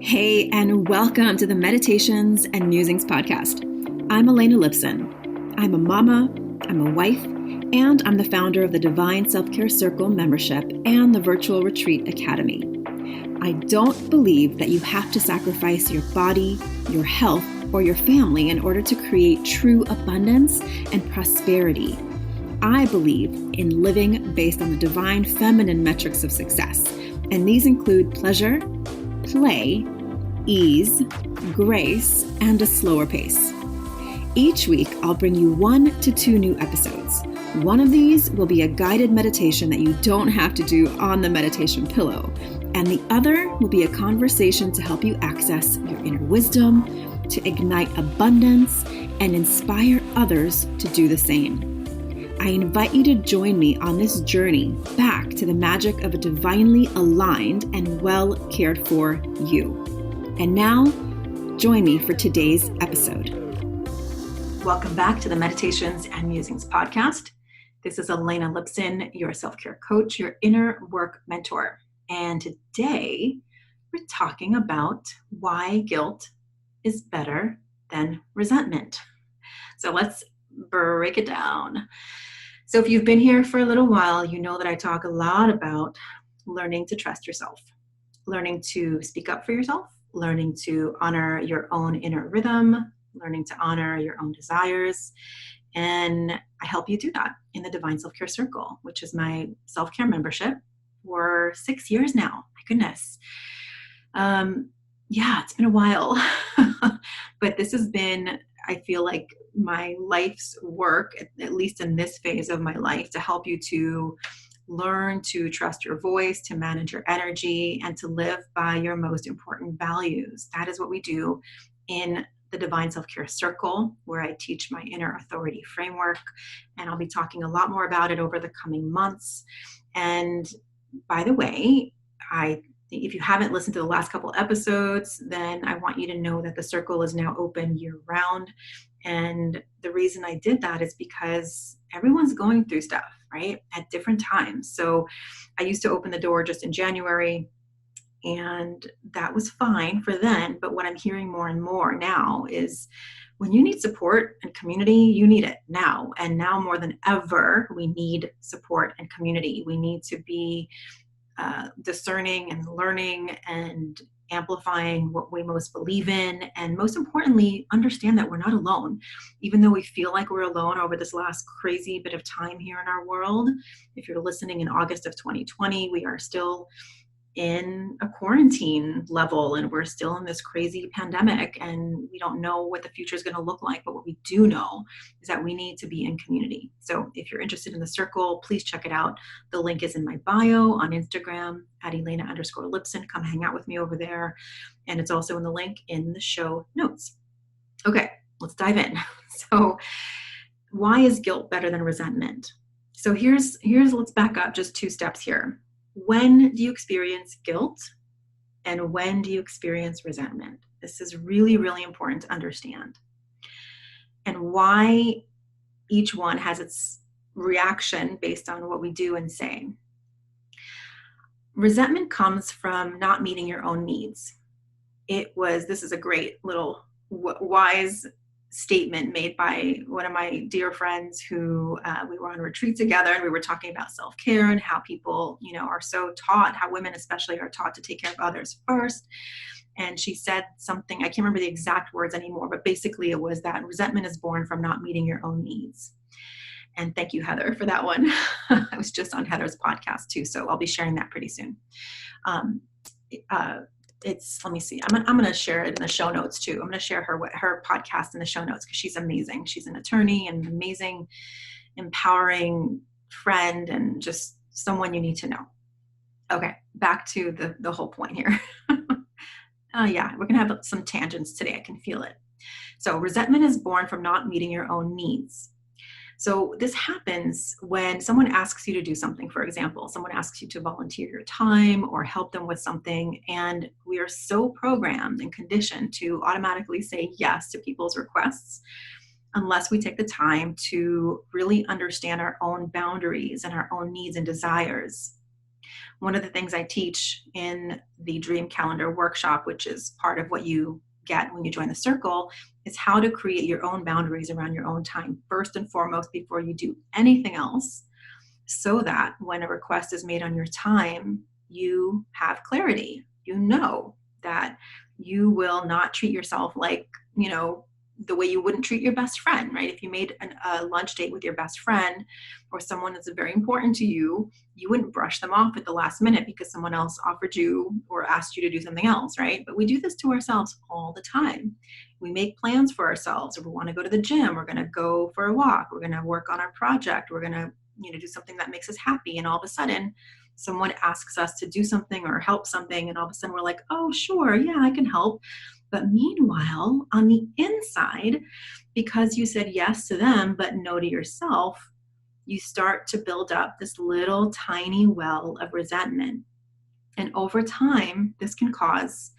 Hey, and welcome to the Meditations and Musings podcast. I'm Elena Lipson. I'm a mama, I'm a wife, and I'm the founder of the Divine Self-Care Circle membership and the Virtual Retreat Academy. I don't believe that you have to sacrifice your body, your health, or your family in order to create true abundance and prosperity. I believe in living based on the divine feminine metrics of success, and these include pleasure, play, ease, grace, and a slower pace. Each week, I'll bring you 1 to 2 new episodes. One of these will be a guided meditation that you don't have to do on the meditation pillow, and the other will be a conversation to help you access your inner wisdom, to ignite abundance, and inspire others to do the same. I invite you to join me on this journey back to the magic of a divinely aligned and well cared for you. And now, join me for today's episode. Welcome back to the Meditations and Musings podcast. This is Elena Lipson, your self-care coach, your inner work mentor. And today, we're talking about why guilt is better than resentment. So let's break it down. So if you've been here for a little while, you know that I talk a lot about learning to trust yourself, learning to speak up for yourself, learning to honor your own inner rhythm, learning to honor your own desires. And I help you do that in the Divine Self-Care Circle, which is my self-care membership for 6 years now. My goodness. It's been a while, but this has been, I feel like, my life's work, at least in this phase of my life, to help you to learn to trust your voice, to manage your energy, and to live by your most important values. That is what we do in the Divine Self-Care Circle, where I teach my inner authority framework. And I'll be talking a lot more about it over the coming months. And by the way, if you haven't listened to the last couple episodes, then I want you to know that the circle is now open year-round. And the reason I did that is because everyone's going through stuff, right, at different times. So I used to open the door just in January, and that was fine for then. But what I'm hearing more and more now is when you need support and community, you need it now. And now more than ever, we need support and community. We need to be discerning and learning and amplifying what we most believe in. And most importantly, understand that we're not alone. Even though we feel like we're alone over this last crazy bit of time here in our world, if you're listening in August of 2020, we are still in a quarantine level and we're still in this crazy pandemic and we don't know what the future is going to look like. But what we do know is that we need to be in community. So if you're interested in the circle, please check it out. The link is in my bio on Instagram at Elena_Lipson. Come hang out with me over there. And it's also in the link in the show notes. Okay, let's dive in. So why is guilt better than resentment? So here's let's back up just 2 steps here. When do you experience guilt and when do you experience resentment? This is really, really important to understand. And why each one has its reaction based on what we do and say. Resentment comes from not meeting your own needs. This is a great little wise statement made by one of my dear friends who we were on a retreat together, and we were talking about self-care and how people, are so taught, how women especially are taught to take care of others first. And she said something, I can't remember the exact words anymore, but basically it was that resentment is born from not meeting your own needs. And thank you, Heather, for that one. I was just on Heather's podcast too, so I'll be sharing that pretty soon. Let me see. I'm going to share it in the show notes too. I'm going to share her podcast in the show notes because she's amazing. She's an attorney and an amazing, empowering friend and just someone you need to know. Okay, back to the whole point here. We're going to have some tangents today. I can feel it. So resentment is born from not meeting your own needs. So this happens when someone asks you to do something. For example, someone asks you to volunteer your time or help them with something, and we are so programmed and conditioned to automatically say yes to people's requests unless we take the time to really understand our own boundaries and our own needs and desires. One of the things I teach in the Dream Calendar workshop, which is part of what you get when you join the circle, is how to create your own boundaries around your own time, first and foremost, before you do anything else, so that when a request is made on your time, you have clarity. You know that you will not treat yourself like, the way you wouldn't treat your best friend, right? If you made a lunch date with your best friend or someone that's very important to you, you wouldn't brush them off at the last minute because someone else offered you or asked you to do something else, right? But we do this to ourselves all the time. We make plans for ourselves. If we want to go to the gym, we're going to go for a walk, we're going to work on our project, we're going to do something that makes us happy. And all of a sudden, someone asks us to do something or help something. And all of a sudden we're like, oh, sure, yeah, I can help. But meanwhile, on the inside, because you said yes to them, but no to yourself, you start to build up this little tiny well of resentment. And over time, this can cause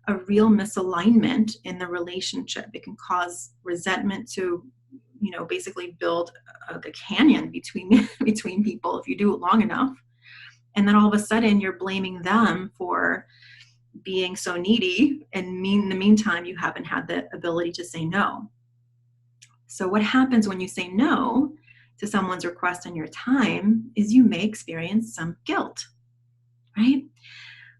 a real misalignment in the relationship. It can cause resentment to, basically build a canyon between people if you do it long enough. And then all of a sudden you're blaming them for being so needy, and in the meantime, you haven't had the ability to say no. So what happens when you say no to someone's request on your time is you may experience some guilt, right?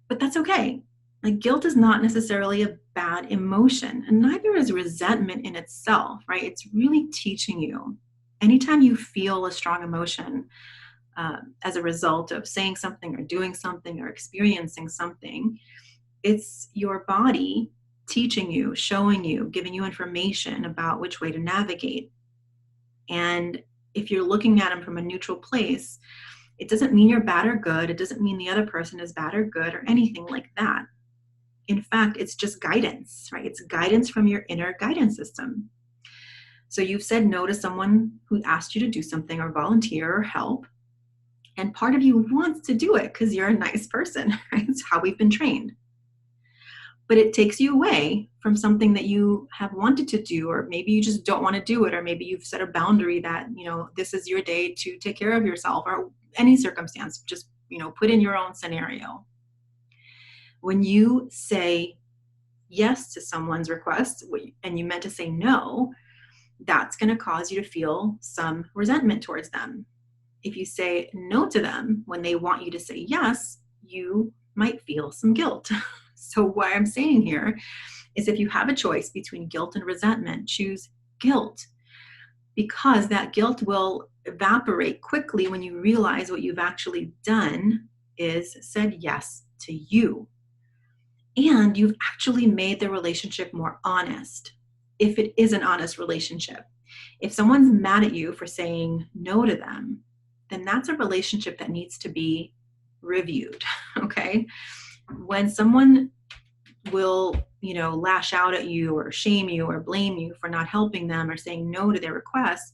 But that's okay. Like, guilt is not necessarily a bad emotion, and neither is resentment in itself, right? It's really teaching you. Anytime you feel a strong emotion as a result of saying something or doing something or experiencing something, it's your body teaching you, showing you, giving you information about which way to navigate. And if you're looking at them from a neutral place, it doesn't mean you're bad or good. It doesn't mean the other person is bad or good or anything like that. In fact, it's just guidance, right? It's guidance from your inner guidance system. So you've said no to someone who asked you to do something or volunteer or help. And part of you wants to do it because you're a nice person, right? It's how we've been trained. But it takes you away from something that you have wanted to do, or maybe you just don't want to do it, or maybe you've set a boundary that, this is your day to take care of yourself, or any circumstance. Just, put in your own scenario. When you say yes to someone's request and you meant to say no, that's going to cause you to feel some resentment towards them. If you say no to them when they want you to say yes, you might feel some guilt. So what I'm saying here is, if you have a choice between guilt and resentment, choose guilt, because that guilt will evaporate quickly when you realize what you've actually done is said yes to you. And you've actually made the relationship more honest, if it is an honest relationship. If someone's mad at you for saying no to them, then that's a relationship that needs to be reviewed, okay? When someone will, lash out at you or shame you or blame you for not helping them or saying no to their requests,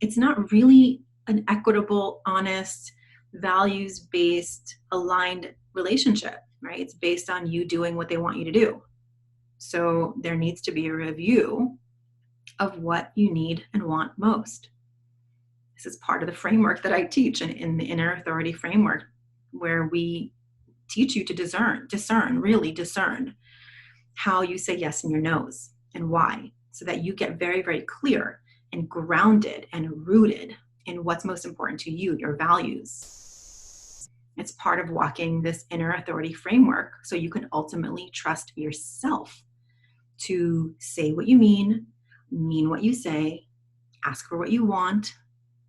it's not really an equitable, honest, values-based, aligned relationship, right? It's based on you doing what they want you to do. So there needs to be a review of what you need and want most. This is part of the framework that I teach in the Inner Authority framework, where we teach you to really discern how you say yes and your no's and why, so that you get very, very clear and grounded and rooted in what's most important to you, your values. It's part of walking this Inner Authority framework so you can ultimately trust yourself to say what you mean what you say, ask for what you want,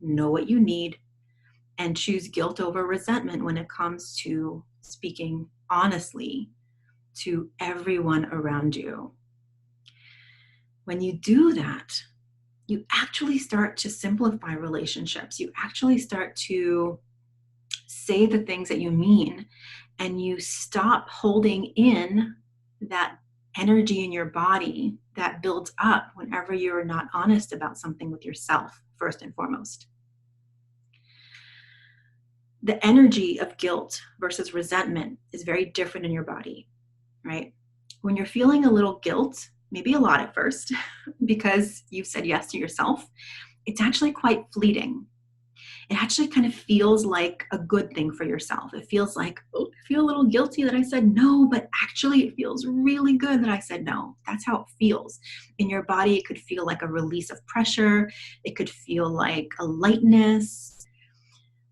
know what you need, and choose guilt over resentment when it comes to speaking honestly to everyone around you. When you do that, you actually start to simplify relationships. You actually start to say the things that you mean, and you stop holding in that energy in your body that builds up whenever you're not honest about something with yourself, first and foremost. The energy of guilt versus resentment is very different in your body, right? When you're feeling a little guilt, maybe a lot at first, because you've said yes to yourself, it's actually quite fleeting. it actually kind of feels like a good thing for yourself. It feels like, oh, I feel a little guilty that I said no, but actually it feels really good that I said no. That's how it feels. In your body, it could feel like a release of pressure. It could feel like a lightness.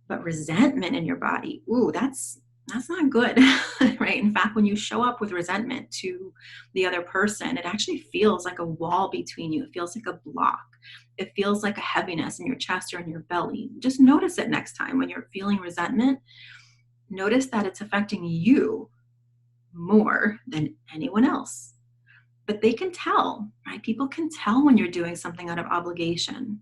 But resentment in your body, ooh, that's not good, right? In fact, when you show up with resentment to the other person, it actually feels like a wall between you. It feels like a block. It feels like a heaviness in your chest or in your belly. Just notice it next time when you're feeling resentment. Notice that it's affecting you more than anyone else. But they can tell, right? People can tell when you're doing something out of obligation.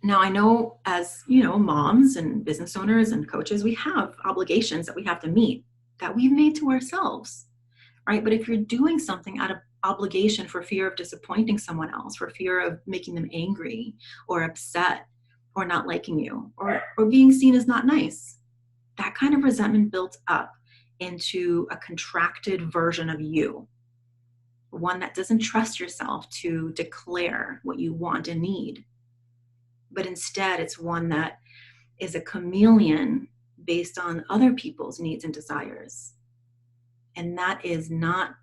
Now, I know as, moms and business owners and coaches, we have obligations that we have to meet that we've made to ourselves, right? But if you're doing something out of obligation for fear of disappointing someone else, for fear of making them angry or upset or not liking you or being seen as not nice, that kind of resentment builds up into a contracted version of you, one that doesn't trust yourself to declare what you want and need. But instead, it's one that is a chameleon based on other people's needs and desires. And that is not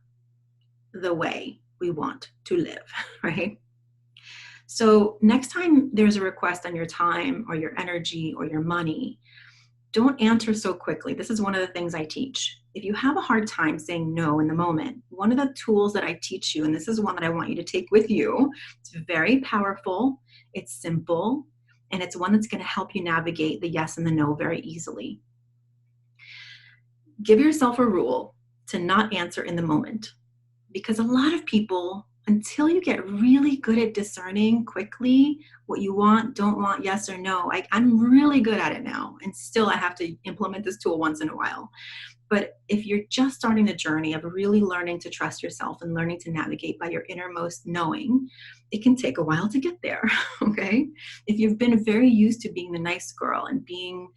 the way we want to live, right? So next time there's a request on your time or your energy or your money, don't answer so quickly. This is one of the things I teach. If you have a hard time saying no in the moment, one of the tools that I teach you, and this is one that I want you to take with you, it's very powerful, it's simple, and it's one that's going to help you navigate the yes and the no very easily. Give yourself a rule to not answer in the moment, because a lot of people, until you get really good at discerning quickly what you want, don't want, yes or no, I'm really good at it now, and still I have to implement this tool once in a while. But if you're just starting the journey of really learning to trust yourself and learning to navigate by your innermost knowing, it can take a while to get there, okay? If you've been very used to being the nice girl and being,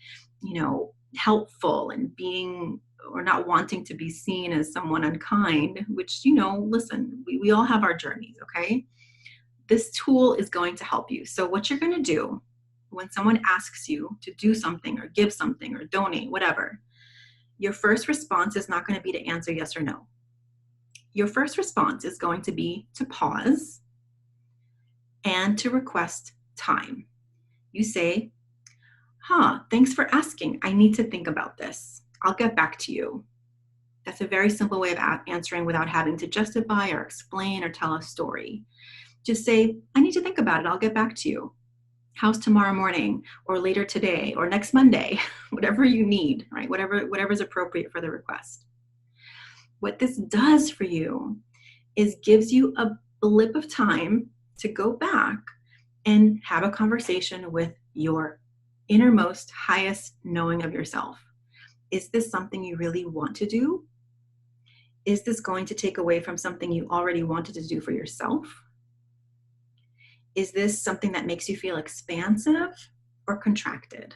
helpful and being or not wanting to be seen as someone unkind, which, listen, we all have our journeys, okay? This tool is going to help you. So what you're going to do when someone asks you to do something or give something or donate, whatever, your first response is not going to be to answer yes or no. Your first response is going to be to pause and to request time. You say, thanks for asking. I need to think about this. I'll get back to you. That's a very simple way of answering without having to justify or explain or tell a story. Just say, I need to think about it. I'll get back to you. How's tomorrow morning or later today or next Monday, whatever you need, right? Whatever is appropriate for the request. What this does for you is gives you a blip of time to go back and have a conversation with your innermost, highest knowing of yourself. Is this something you really want to do? Is this going to take away from something you already wanted to do for yourself? Is this something that makes you feel expansive or contracted?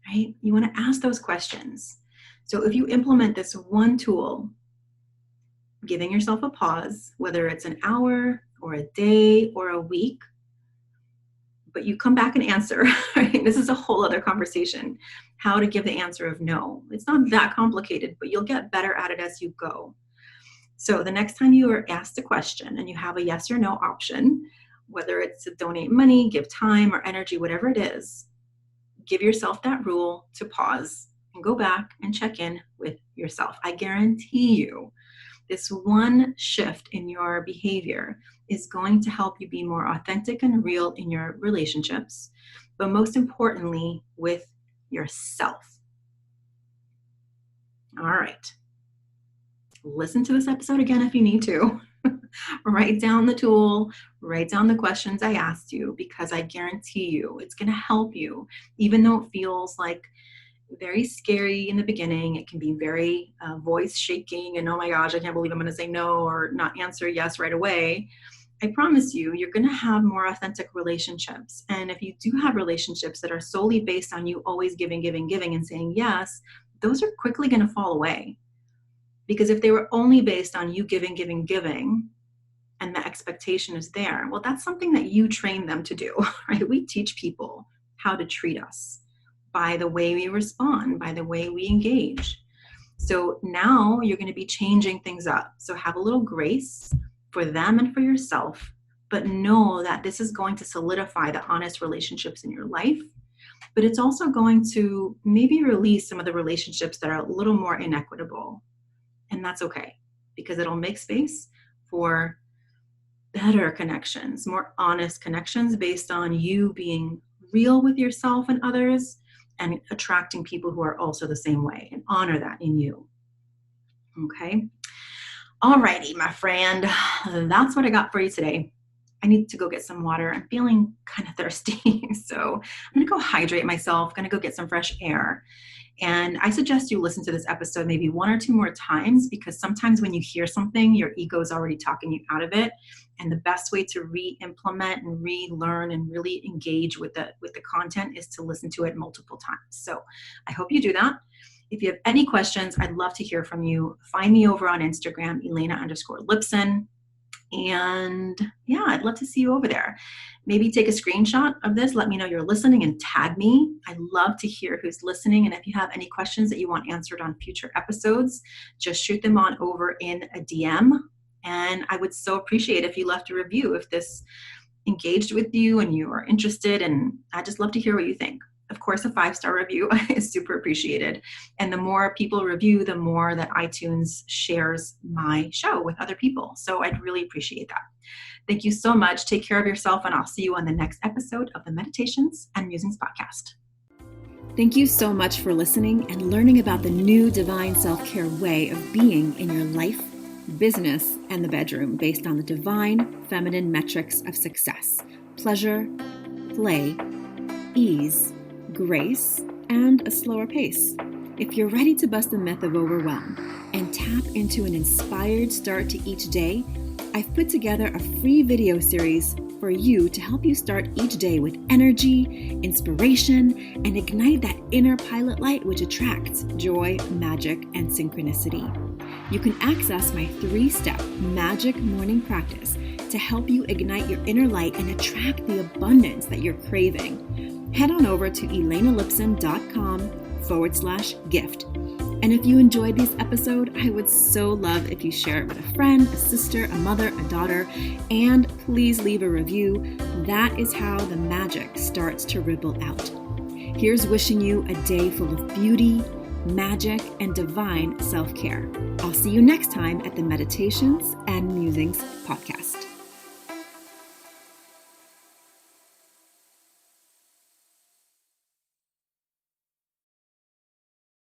Right? You want to ask those questions. So if you implement this one tool, giving yourself a pause, whether it's an hour or a day or a week, but you come back and answer, right? This is a whole other conversation, how to give the answer of no. It's not that complicated, but you'll get better at it as you go. So the next time you are asked a question and you have a yes or no option, whether it's to donate money, give time or energy, whatever it is, give yourself that rule to pause and go back and check in with yourself. I guarantee you this one shift in your behavior is going to help you be more authentic and real in your relationships, but most importantly, with yourself. All right. Listen to this episode again if you need to. Write down the tool, write down the questions I asked you, because I guarantee you it's going to help you, even though it feels like very scary in the beginning. It can be very voice shaking and, oh my gosh, I can't believe I'm going to say no or not answer yes right away. I promise you, you're going to have more authentic relationships. And if you do have relationships that are solely based on you always giving, and saying yes, those are quickly going to fall away. Because if they were only based on you giving, and the expectation is there. Well, that's something that you train them to do, right? We teach people how to treat us by the way we respond, by the way we engage. So now you're going to be changing things up. So have a little grace for them and for yourself, but know that this is going to solidify the honest relationships in your life. But it's also going to maybe release some of the relationships that are a little more inequitable. And that's okay, because it'll make space for better connections, more honest connections based on you being real with yourself and others, and attracting people who are also the same way, and honor that in you. Okay. Alrighty, my friend, that's what I got for you today. I need to go get some water. I'm feeling kind of thirsty. So I'm going to go hydrate myself, going to go get some fresh air. And I suggest you listen to this episode maybe 1 or 2 more times, because sometimes when you hear something, your ego is already talking you out of it. And the best way to re-implement and relearn and really engage with the content is to listen to it multiple times. So I hope you do that. If you have any questions, I'd love to hear from you. Find me over on Instagram, Elena_Lipson. And yeah, I'd love to see you over there. Maybe take a screenshot of this. Let me know you're listening and tag me. I love to hear who's listening. And if you have any questions that you want answered on future episodes, just shoot them on over in a DM. And I would so appreciate if you left a review if this engaged with you and you are interested. And I'd just love to hear what you think. Of course, a 5-star review is super appreciated. And the more people review, the more that iTunes shares my show with other people. So I'd really appreciate that. Thank you so much. Take care of yourself, and I'll see you on the next episode of the Meditations and Musings podcast. Thank you so much for listening and learning about the new divine self-care way of being in your life, business, and the bedroom based on the divine feminine metrics of success: pleasure, play, ease, grace, and a slower pace. If you're ready to bust the myth of overwhelm and tap into an inspired start to each day, I've put together a free video series for you to help you start each day with energy, inspiration, and ignite that inner pilot light which attracts joy, magic, and synchronicity. You can access my 3-step magic morning practice to help you ignite your inner light and attract the abundance that you're craving. Head on over to elenalipson.com/gift. And if you enjoyed this episode, I would so love if you share it with a friend, a sister, a mother, a daughter, and please leave a review. That is how the magic starts to ripple out. Here's wishing you a day full of beauty, magic, and divine self-care. I'll see you next time at the Meditations and Musings podcast.